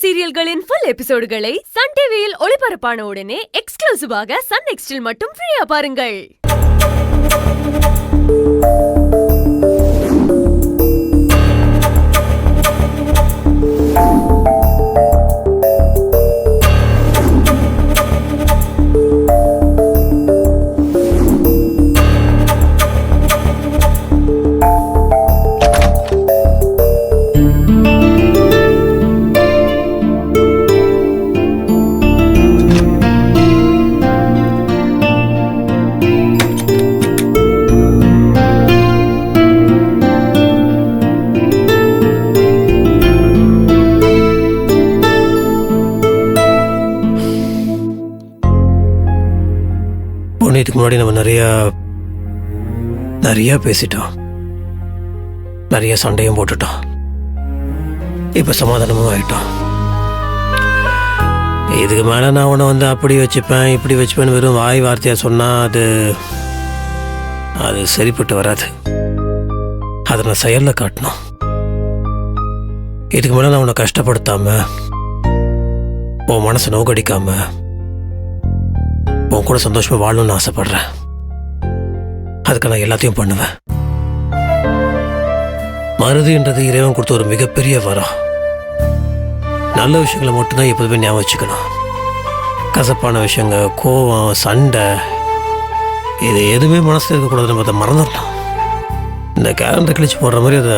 சீரியல்களின் full எபிசோடுகளை Sun டிவியில் ஒளிபரப்பான உடனே எக்ஸ்க்ளூசிவாக சன் நெக்ஸ்டில் மட்டும் ஃப்ரீயா பாருங்கள். இதுக்கு முன்னாடி நம்ம நிறைய பேசிட்டோம், நிறைய சண்டையும் போட்டுட்டோம். இப்போ சமாதானமும் ஆயிட்டோம். இதுக்கு மேலே நான் உன்னை அப்படி வச்சுப்பேன் இப்படி வச்சுப்பேன்னு வெறும் வாய் வார்த்தையாக சொன்னால் அது சரிப்பட்டு வராது. அதை நான் செயலில் காட்டணும். இதுக்கு மேலே நான் உன்னை கஷ்டப்படுத்தாம, உன் மனசை நோக்கடிக்காம, உன் கூட சந்தோஷமா வாழணும்னு ஆசைப்படுறேன். அதுக்கு நான் எல்லாத்தையும் பண்ணுவேன். மறதின்றது இறைவன் கொடுத்த ஒரு மிகப்பெரிய வரம். நல்ல விஷயங்களை மட்டும்தான் எப்போதுமே ஞாபகம் வச்சுக்கணும். கசப்பான விஷயங்கள், கோவம், சண்டை, இது எதுவுமே மனசில் இருக்கக்கூடாது. நம்ம அதை மறந்துடணும். இந்த கேலண்டர் கிழிச்சு போடுற மாதிரி அதை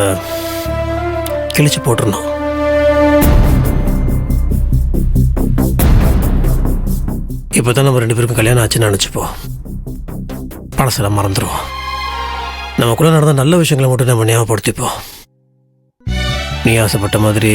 கிழிச்சு போட்டுடணும். இப்போ தான் நம்ம 2 பேருக்கும் கல்யாணம் ஆச்சுன்னு நினச்சிப்போம். பழசெல்லாம் மறந்துடுவோம். நமக்குள்ளே நடந்த நல்ல விஷயங்களை மட்டும் நம்ம ஞாபகப்படுத்திப்போம். நீ ஆசைப்பட்ட மாதிரி